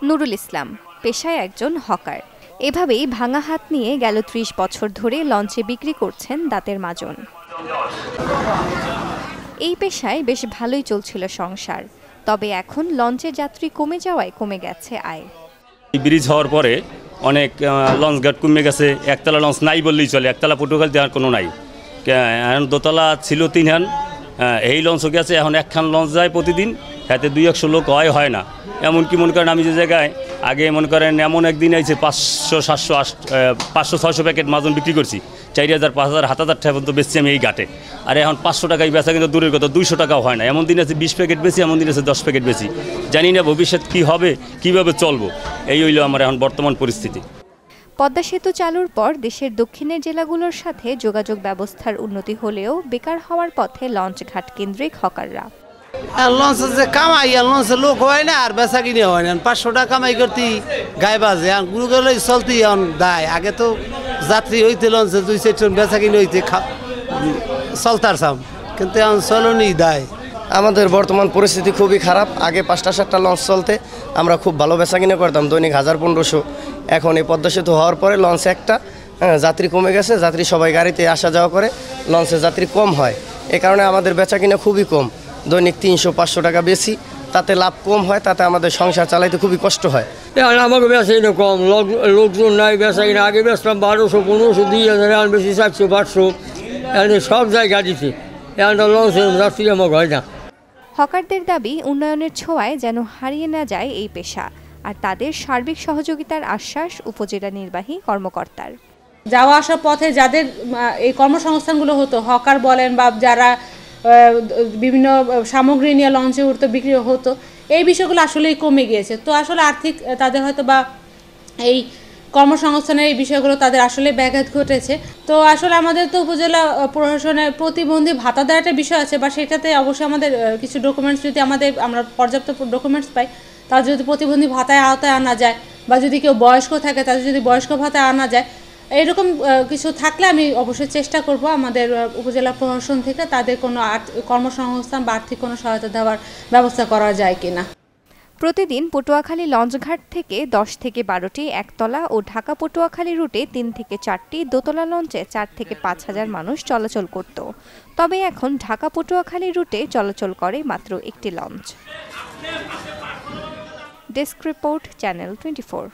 নুরুল ইসলাম পেশায় একজন হকার। এভাবেই ভাঙা হাত নিয়ে গেল ৩০ বছর ধরে লঞ্চে বিক্রি করছেন দাঁতের মাজন। এই পেশায় বেশ ভালোই চলছিল সংসার, তবে এখন লঞ্চের যাত্রী কমে যাওয়ায় কমে গেছে আয়। ব্রিজ হওয়ার পরে অনেক লঞ্চ ঘাট কমে গেছে। একতলা লঞ্চ নাই বললেই চলে, একতলা পটুয়াখালীতে আর কোনো নাই। এখন দোতলা ছিল ৩ খান, এই লঞ্চও গেছে। এখন একখান লঞ্চ যায় প্রতিদিন, হাতে ২০০ লোক হয় না। এমনকি মনে করেন আমি যে জায়গায় আগে মনে করেন এমন একদিন আইছে 500-600 প্যাকেট মাজন বিক্রি করছি, 4000, 5000, 7000 টাকা পর্যন্ত বেশি আমি এই ঘাটে। আর এখন 500 টাকায় বেচা কিন্তু দূরের কথা, 200 টাকাও হয় না। এমন দিন আছে 20 প্যাকেট বেশি, এমন দিন আছে 10 প্যাকেট বেশি। জানি না ভবিষ্যৎ কী হবে, কীভাবে চলবো, এই হইল আমার এখন বর্তমান পরিস্থিতি। পদ্মা সেতু চালুর পর দেশের দক্ষিণের জেলাগুলোর সাথে যোগাযোগ ব্যবস্থার উন্নতি হলেও বেকার হওয়ার পথে লঞ্চ ঘাট কেন্দ্রিক হকাররা। লঞ্চে যে কামাই, লঞ্চে লোক হয় না আর বেচা কিনে হয় না। 500 টাকা কামাই করতে গায়ে বাজে, গুরু গেলে চলতে দায়। আগে তো যাত্রী হইতে লঞ্চে 2-4 জন বেচা কিনে হইতে চলতার চাম, কিন্তু এখন চলনি দায়। আমাদের বর্তমান পরিস্থিতি খুবই খারাপ। আগে 5টা-7টা লঞ্চ চলতে আমরা খুব ভালো বেচা কিনে করতাম, দৈনিক 1000-1500। এখন এই পদ্মা সেতু হওয়ার পরে লঞ্চ একটা, যাত্রী কমে গেছে। যাত্রী সবাই গাড়িতে আসা যাওয়া করে, লঞ্চে যাত্রী কম হয়। এ কারণে আমাদের বেচা কিনা খুবই কম, দৈনিক 300-500 টাকা বেশি। তাতে লাভ কম হয়, তাতে আমাদের সংসার চালাইতে খুবই কষ্ট হয়। আমাকে বেচা কিনা কম, লোকজন নাই বেচা কিনা। আগে বেচলাম 1200-1500, 2000, এখন বেশি 400-500, সব জায়গায় দিচ্ছে। এখন লঞ্চের যাত্রী আমাকে হয় না। হকারদের দাবি উন্নয়নের ছোঁয়ায় যেন হারিয়ে না যায় এই পেশা, আর তাদের সার্বিক সহযোগিতার আশ্বাস উপজেলা নির্বাহী কর্মকর্তার। যাওয়া আসার পথে যাদের এই কর্মসংস্থানগুলো হতো, হকার বলেন বা যারা বিভিন্ন সামগ্রী নিয়ে লঞ্চে উঠতে বিক্রি হতো, এই বিষয়গুলো আসলেই কমে গিয়েছে। তো আসলে আর্থিক তাদের হয়তো বা এই কর্মসংস্থানের এই বিষয়গুলো তাদের আসলে ব্যাঘাত ঘটেছে। তো আসলে আমাদের তো উপজেলা প্রশাসনের প্রতিবন্ধী ভাতা দেওয়ার একটা বিষয় আছে, বা সেটাতে অবশ্যই আমাদের কিছু ডকুমেন্টস যদি আমরা পর্যাপ্ত ডকুমেন্টস পাই, তার যদি প্রতিবন্ধী ভাতায় আওতায় আনা যায়, বা যদি কেউ বয়স্ক থাকে তাদের যদি বয়স্ক ভাতায় আনা যায়, এরকম কিছু থাকলে আমি অবশ্যই চেষ্টা করব আমাদের উপজেলা প্রশাসন থেকে তাদের কোনো কর্মসংস্থান বা আর্থিক কোনো সহায়তা দেওয়ার ব্যবস্থা করা যায় কিনা। প্রতিদিন পটুয়াখালী লঞ্চঘাট থেকে 10 থেকে 12টি একতলা ও ঢাকা পটুয়াখালী রুটে 3 থেকে 4টি দোতলা লঞ্চে 4 থেকে 5,000 মানুষ চলাচল করত। তবে এখন ঢাকা পটুয়াখালী রুটে চলাচল করে মাত্র একটি লঞ্চ। Desk report, channel 24।